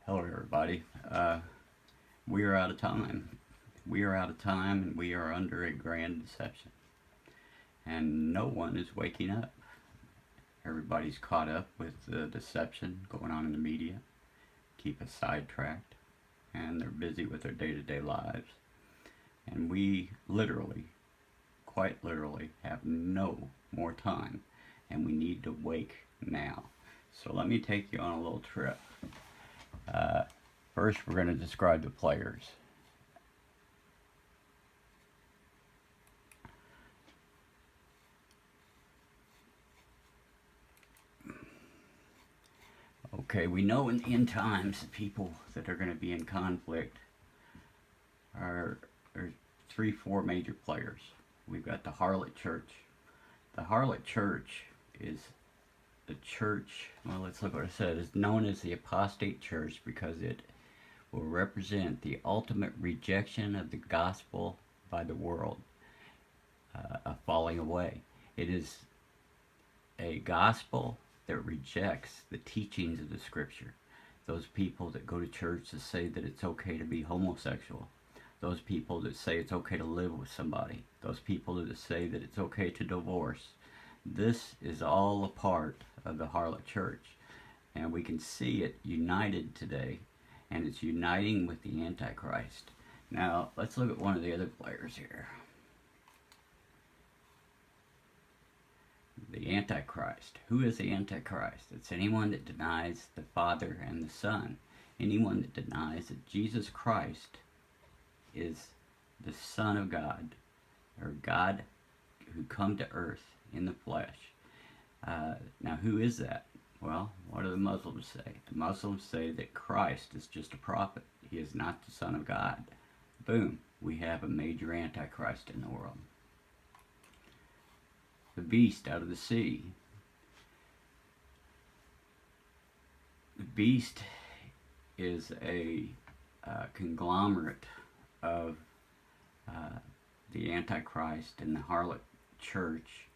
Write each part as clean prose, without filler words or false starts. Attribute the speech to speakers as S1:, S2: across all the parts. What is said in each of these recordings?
S1: Hello, everybody. We are out of time. We are out of time, and we are under a grand deception. And no one is waking up. Everybody's caught up with the deception going on in the media, keep us sidetracked, and they're busy with their day to day lives. And we literally, quite literally, have no more time, and we need to wake now. So let me take you on a little trip. First, we're going to describe the players. Okay, we know in the end times the people that are going to be in conflict are three, four major players. We've got the harlot church. The harlot church is the church, well, let's look what it says, is known as the apostate church because it will represent the ultimate rejection of the gospel by the world, a falling away. It is a gospel that rejects the teachings of the scripture. Those people that go to church to say that it's okay to be homosexual. Those people that say it's okay to live with somebody. Those people that say that it's okay to divorce. This is all a part of the harlot church. And we can see it united today. And it's uniting with the Antichrist. Now, let's look at one of the other players here. The Antichrist. Who is the Antichrist? It's anyone that denies the Father and the Son. Anyone that denies that Jesus Christ is the Son of God, or God who come to earth in the flesh. Now, who is that? Well, what do the Muslims say? The Muslims say that Christ is just a prophet. He is not the Son of God. Boom, we have a major Antichrist in the world. The beast out of the sea. The beast is a conglomerate of the Antichrist and the harlot church.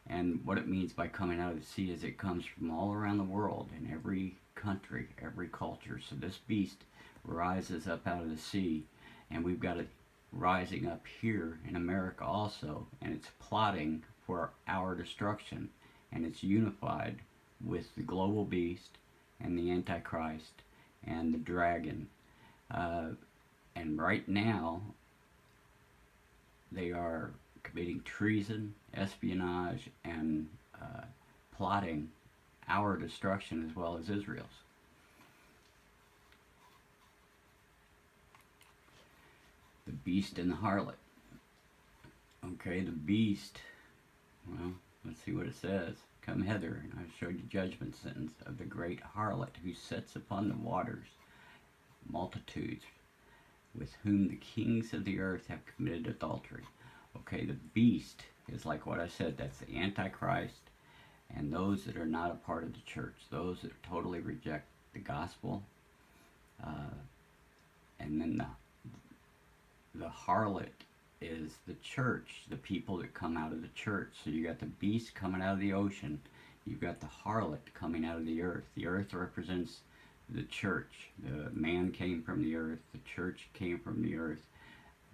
S1: And what it means by coming out of the sea is it comes from all around the world, in every country, every culture. So this beast rises up out of the sea, and we've got it rising up here in America also, and it's plotting for our destruction, and it's unified with the global beast and the Antichrist and the dragon. And right now, they are committing treason, espionage, and plotting our destruction as well as Israel's. The beast and the harlot. Okay, the beast, well, let's see what it says. Come hither, and I showed you judgment sentence of the great harlot who sits upon the waters, multitudes, with whom the kings of the earth have committed adultery. Okay, the beast is like what I said, that's the Antichrist, and those that are not a part of the church, those that totally reject the gospel. And then the harlot is the church, the people that come out of the church. So you got the beast coming out of the ocean, you've got the harlot coming out of the earth. The earth represents the church. The man came from the earth, the church came from the earth.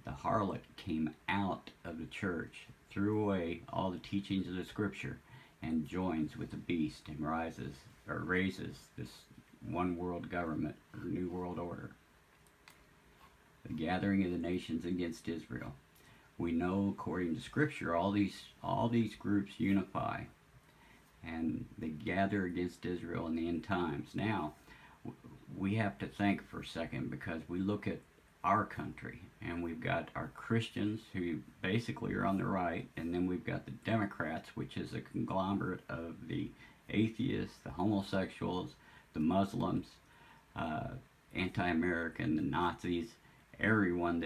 S1: The harlot came out of the church, threw away all the teachings of the scripture, and joins with the beast and raises this one world government, or new world order. The gathering of the nations against Israel. We know, according to scripture, all these groups unify, and they gather against Israel in the end times. Now, we have to think for a second, because we look at our country, and we've got our Christians who basically are on the right, and then we've got the Democrats, which is a conglomerate of the atheists, the homosexuals, the Muslims, anti-American, the Nazis, everyone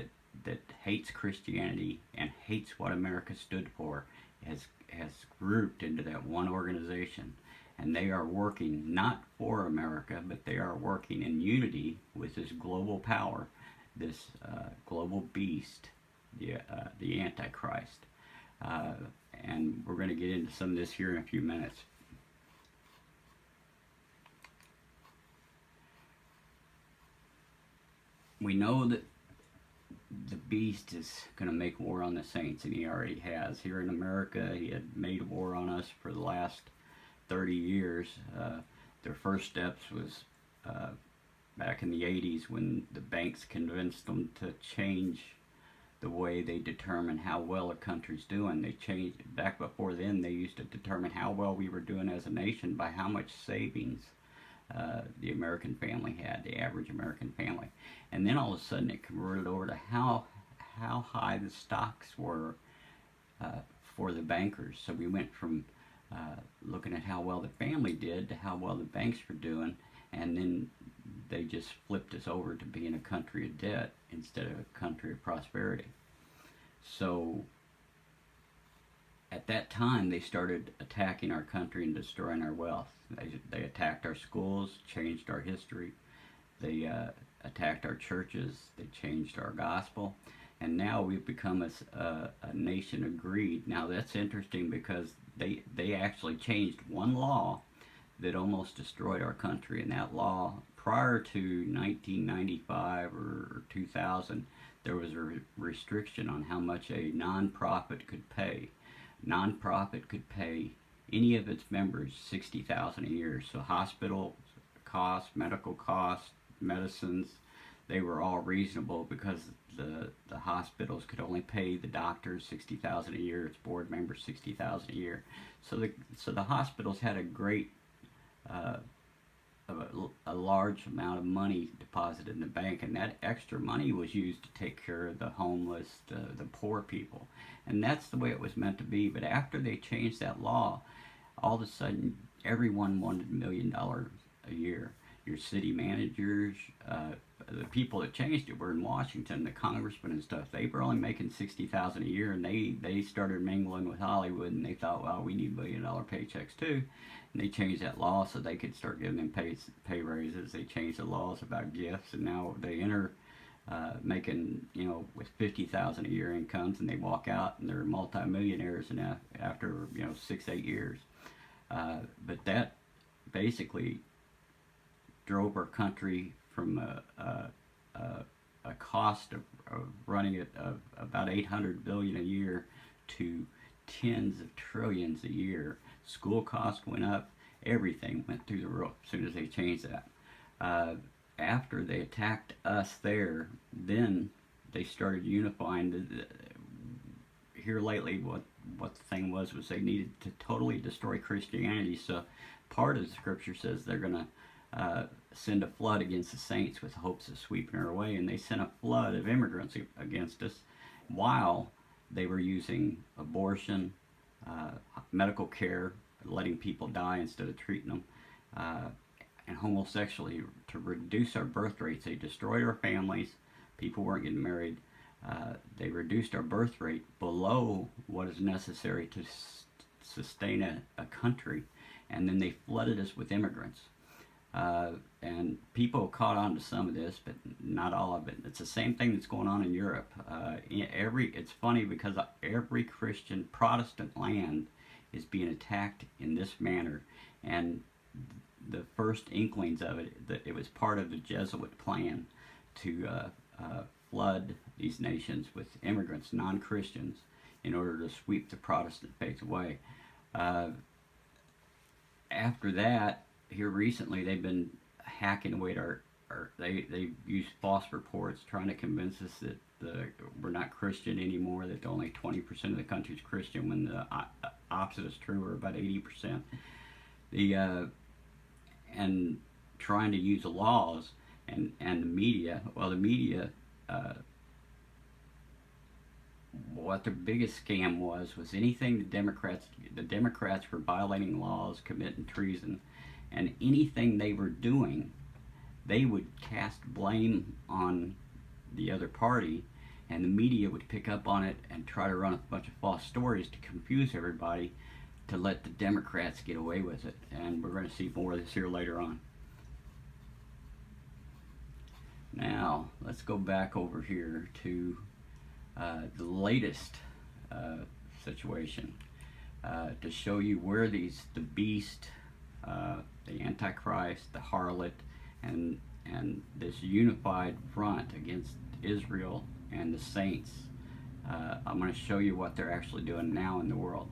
S1: that hates Christianity and hates what America stood for has grouped into that one organization. And they are working not for America, but they are working in unity with this global power, this global beast, the Antichrist. And we're going to get into some of this here in a few minutes. we know that the beast is going to make war on the saints, and he already has. Here in America, he had made war on us for the last 30 years. Their first steps was back in the 80s when the banks convinced them to change the way they determine how well a country's doing. They changed, back before then, they used to determine how well we were doing as a nation by how much savings the American family had, the average American family. And then all of a sudden it converted over to how high the stocks were for the bankers. So we went from looking at how well the family did to how well the banks were doing, and then they just flipped us over to being a country of debt instead of a country of prosperity. So at that time, they started attacking our country and destroying our wealth. They attacked our schools, changed our history. They attacked our churches. They changed our gospel. And now we've become a nation of greed. Now that's interesting because they actually changed one law that almost destroyed our country. And that law, prior to 1995 or 2000, there was a restriction on how much a nonprofit could pay. Nonprofit could pay any of its members $60,000 a year. So hospital costs, medical costs, medicines, they were all reasonable because the hospitals could only pay the doctors $60,000 a year, its board members $60,000 a year. So the hospitals had a great a large amount of money deposited in the bank, and that extra money was used to take care of the homeless, the poor people. And that's the way it was meant to be. But after they changed that law, all of a sudden everyone wanted $1 million a year. Your city managers, the people that changed it were in Washington, the congressmen and stuff. They were only making $60,000 a year, and they started mingling with Hollywood, and they thought, well, we need $1 million paychecks too. And they changed that law so they could start giving them pay raises. They changed the laws about gifts, and now they enter making, with $50,000 a year incomes, and they walk out and they're multimillionaires after 6-8 years. But that basically drove our country from a cost of running it of about $800 billion a year to tens of trillions a year. School costs went up, everything went through the roof as soon as they changed that. After they attacked us there, then they started unifying. Here lately, what the thing was they needed to totally destroy Christianity. So part of the scripture says they're going to send a flood against the saints with hopes of sweeping her away, and they sent a flood of immigrants against us while they were using abortion, medical care, letting people die instead of treating them, and homosexuality to reduce our birth rates. They destroyed our families. People weren't getting married. They reduced our birth rate below what is necessary to sustain a country, and then they flooded us with immigrants. And people caught on to some of this, but not all of it. It's the same thing that's going on in Europe. It's funny because every Christian Protestant land is being attacked in this manner, and the first inklings of it, that it was part of the Jesuit plan to flood these nations with immigrants, non-Christians, in order to sweep the Protestant faith away. After that, here recently, they've been hacking away at they used false reports trying to convince us that we're not Christian anymore, that only 20% of the country is Christian, when the opposite is true, or about 80%. And trying to use laws and the media. Well, the media, what their biggest scam was anything the Democrats were violating laws, committing treason, and anything they were doing, they would cast blame on the other party, and the media would pick up on it and try to run a bunch of false stories to confuse everybody, to let the Democrats get away with it. And we're going to see more of this here later on. Now, let's go back over here to the latest situation to show you where the beast, the Antichrist, the harlot, and and this unified front against Israel and the saints. I'm going to show you what they're actually doing now in the world.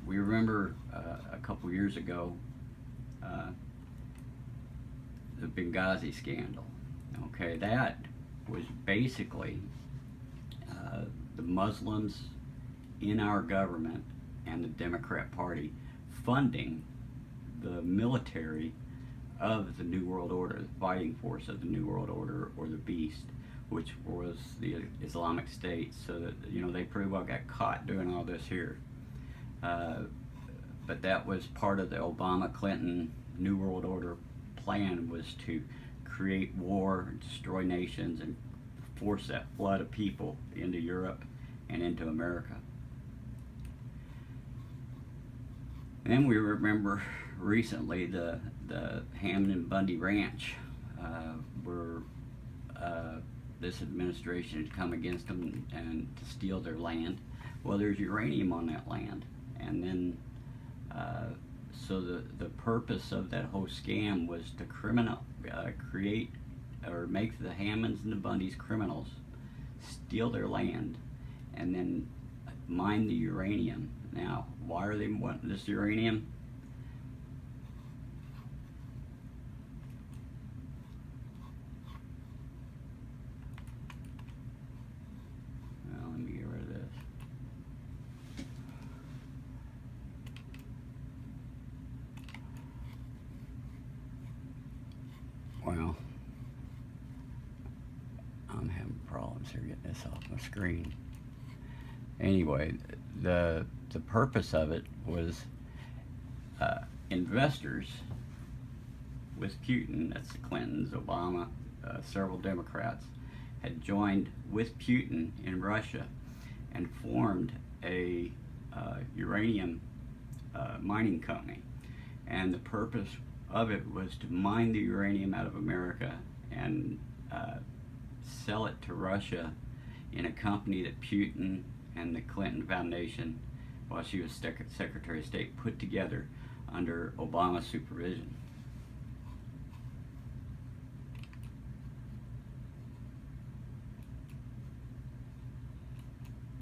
S1: We remember a couple years ago the Benghazi scandal. Okay, that was basically the Muslims in our government and the Democrat Party funding the military of the New World Order, the fighting force of the New World Order, or the Beast, which was the Islamic State. So that, you know, they pretty well got caught doing all this here. But that was part of the Obama-Clinton New World Order plan, was to create war, destroy nations, and force that flood of people into Europe and into America. And then we remember recently the Hammond and Bundy Ranch, where this administration had come against them and to steal their land. Well, there's uranium on that land, and then so the purpose of that whole scam was to create or make the Hammonds and the Bundys criminals, steal their land, and then mine the uranium. Now, why are they wanting this uranium? Well, let me get rid of this. Well, I'm having problems here getting this off my screen. Anyway, the purpose of it was investors with Putin, that's the Clintons, Obama, several Democrats, had joined with Putin in Russia and formed a uranium mining company. And the purpose of it was to mine the uranium out of America and sell it to Russia in a company that Putin and the Clinton Foundation, while she was Secretary of State, put together under Obama's supervision.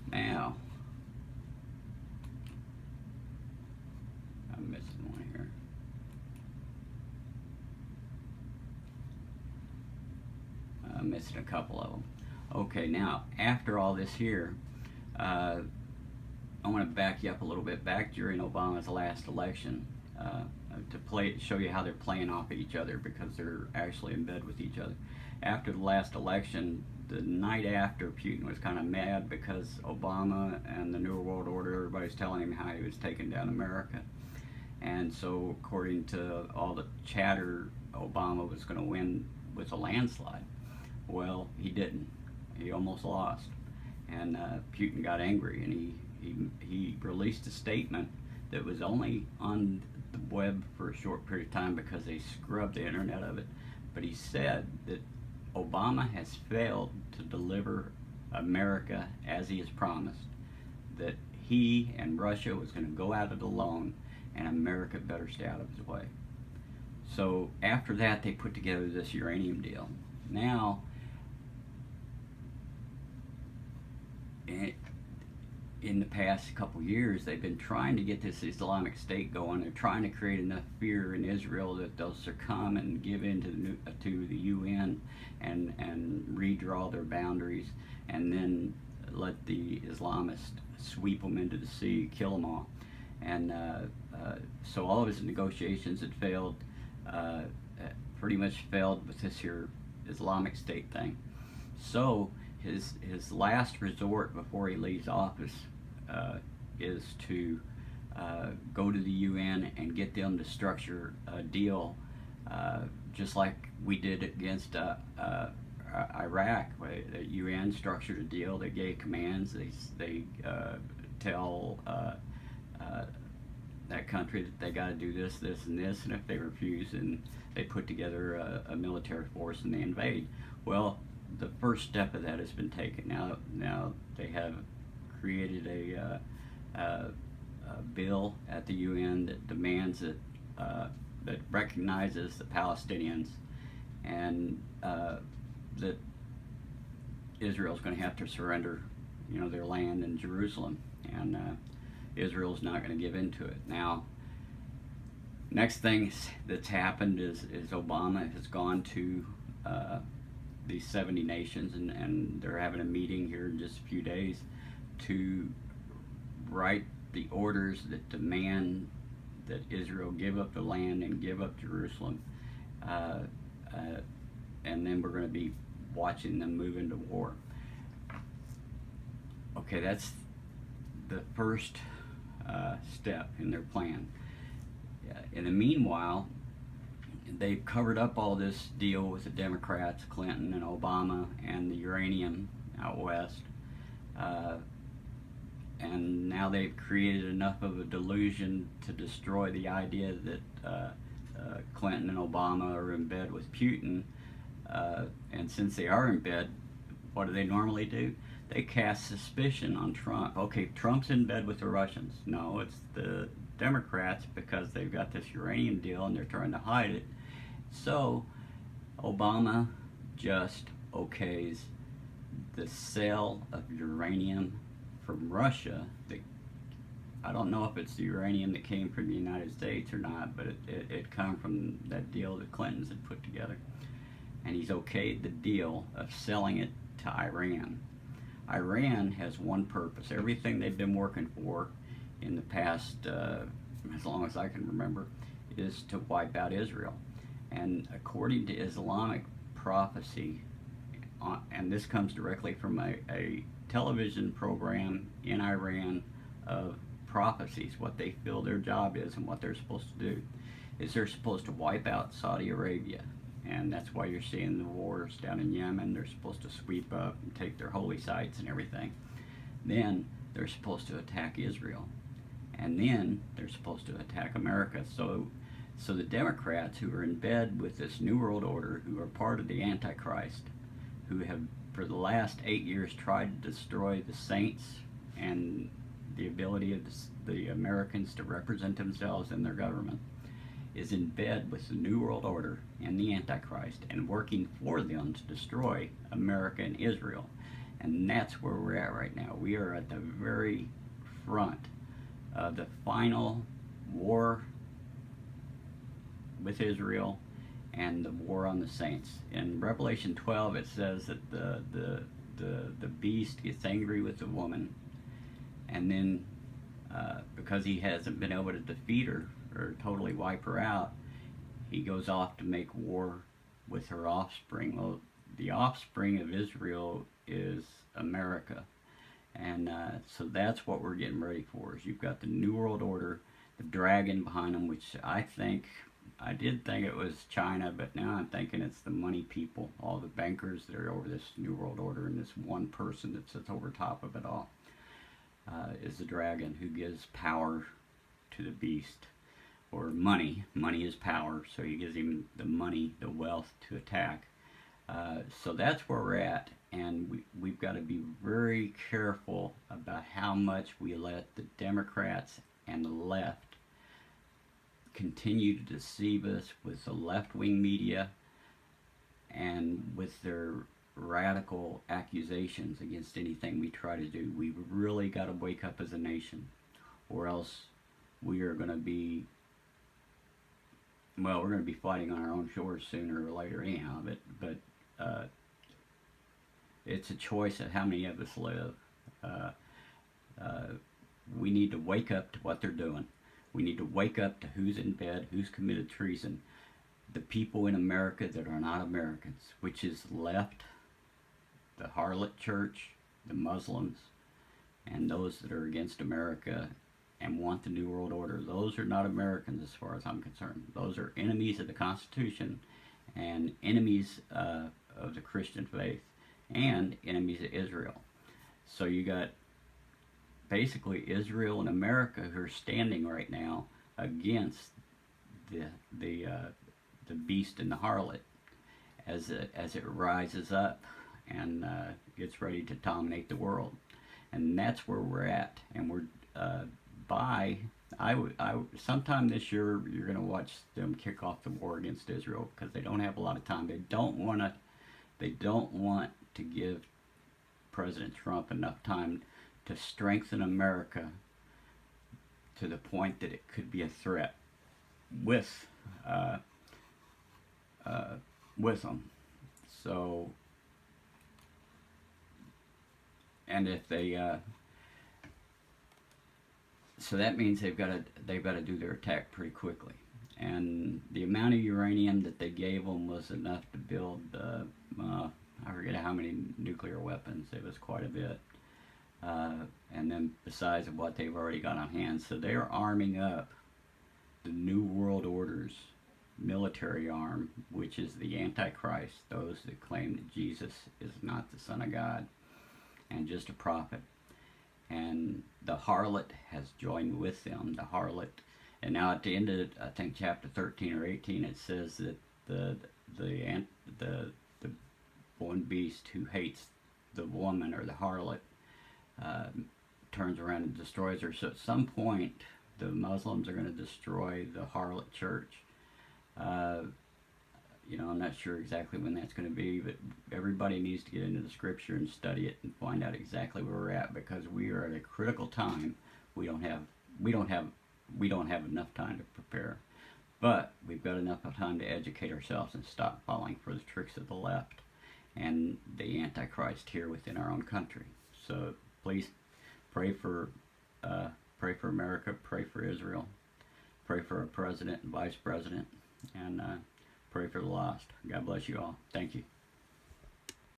S1: Now, I'm missing one here. I'm missing a couple of them. Okay, now, after all this here, I want to back you up a little bit. Back during Obama's last election, to show you how they're playing off of each other, because they're actually in bed with each other. After the last election, the night after, Putin was kind of mad because Obama and the New World Order, everybody's telling him how he was taking down America. And so, according to all the chatter, Obama was going to win with a landslide. Well, he didn't. He almost lost. And Putin got angry, and he released a statement that was only on the web for a short period of time because they scrubbed the internet of it. But he said that Obama has failed to deliver America as he has promised, that he and Russia was going to go at it alone, and America better stay out of his way. So after that, they put together this uranium deal. Now, in the past couple years, they've been trying to get this Islamic State going. They're trying to create enough fear in Israel that they'll succumb and give in to the UN and redraw their boundaries, and then let the Islamists sweep them into the sea, kill them all. And so all of his negotiations had failed, pretty much failed with this here Islamic State thing. So his last resort before he leaves office is to go to the UN and get them to structure a deal, just like we did against Iraq. The UN structured a deal. They gave commands. They tell that country that they got to do this, this, and this, and if they refuse, and they put together a military force and they invade. Well, the first step of that has been taken. Now they have created a bill at the UN that demands that recognizes the Palestinians and that Israel's going to have to surrender, their land in Jerusalem, and Israel's not going to give into it. Now, next thing that's happened is Obama has gone to these 70 nations, and they're having a meeting here in just a few days to write the orders that demand that Israel give up the land and give up Jerusalem. And then we're going to be watching them move into war. Okay, that's the first step in their plan. In the meanwhile, they've covered up all this deal with the Democrats, Clinton and Obama, and the uranium out west. And now they've created enough of a delusion to destroy the idea that Clinton and Obama are in bed with Putin. And since they are in bed, what do they normally do? They cast suspicion on Trump. Okay, Trump's in bed with the Russians. No, it's the Democrats, because they've got this uranium deal and they're trying to hide it. So Obama just okays the sale of uranium from Russia. I don't know if it's the uranium that came from the United States or not, but it come from that deal that Clintons had put together. And he's okayed the deal of selling it to Iran. Iran has one purpose. Everything they've been working for in the past, as long as I can remember, is to wipe out Israel. And according to Islamic prophecy, and this comes directly from a television program in Iran of prophecies, what they feel their job is and what they're supposed to do, is they're supposed to wipe out Saudi Arabia. And that's why you're seeing the wars down in Yemen. They're supposed to sweep up and take their holy sites and everything. Then they're supposed to attack Israel. And then they're supposed to attack America. So the Democrats, who are in bed with this New World Order, who are part of the Antichrist, who have for the last 8 years tried to destroy the saints and the ability of the Americans to represent themselves in their government, is in bed with the New World Order and the Antichrist and working for them to destroy America and Israel. And that's where we're at right now. We are at the very front of the final war with Israel and the war on the saints. In Revelation 12, it says that the beast gets angry with the woman, and then because he hasn't been able to defeat her or totally wipe her out, he goes off to make war with her offspring. Well, the offspring of Israel is America. And so that's what we're getting ready for. Is you've got the New World Order, the dragon behind them, which I did think it was China, but now I'm thinking it's the money people, all the bankers that are over this New World Order, and this one person that sits over top of it all is the dragon, who gives power to the beast. Or money. Money is power, so he gives him the money, the wealth to attack. So that's where we're at, and we've got to be very careful about how much we let the Democrats and the left continue to deceive us with the left-wing media and with their radical accusations against anything we try to do. We've really got to wake up as a nation, or else we are going to be, well, we're going to be fighting on our own shores sooner or later anyhow, but it's a choice of how many of us live. We need to wake up to what they're doing. We need to wake up to who's in bed, who's committed treason. The people in America that are not Americans, which is left, the harlot church, the Muslims, and those that are against America and want the New World Order. Those are not Americans as far as I'm concerned. Those are enemies of the Constitution and enemies of the Christian faith and enemies of Israel. So you got basically Israel and America who are standing right now against the beast and the harlot as it rises up and gets ready to dominate the world. And that's where we're at. And we're by Sometime this year you're going to watch them kick off the war against Israel because they don't have a lot of time. They don't want to give President Trump enough time to strengthen America to the point that it could be a threat with uh, with them. So, and if they so that means they've got to do their attack pretty quickly. And the amount of uranium that they gave them was enough to build I forget how many nuclear weapons. It was quite a bit. And then besides what they've already got on hand, so they are arming up the New World Order's military arm, which is the Antichrist, those that claim that Jesus is not the Son of God and just a prophet. And the harlot has joined with them. The harlot, and now at the end of I think chapter 13 or 18, it says that the one beast who hates the woman or the harlot turns around and destroys her. So at some point, the Muslims are going to destroy the harlot church. I'm not sure exactly when that's going to be, but everybody needs to get into the scripture and study it and find out exactly where we're at, because we are at a critical time. We don't have enough time to prepare, but we've got enough time to educate ourselves and stop falling for the tricks of the left and the Antichrist here within our own country. So please pray for America, pray for Israel, pray for our president and vice president, and pray for the lost. God bless you all. Thank you.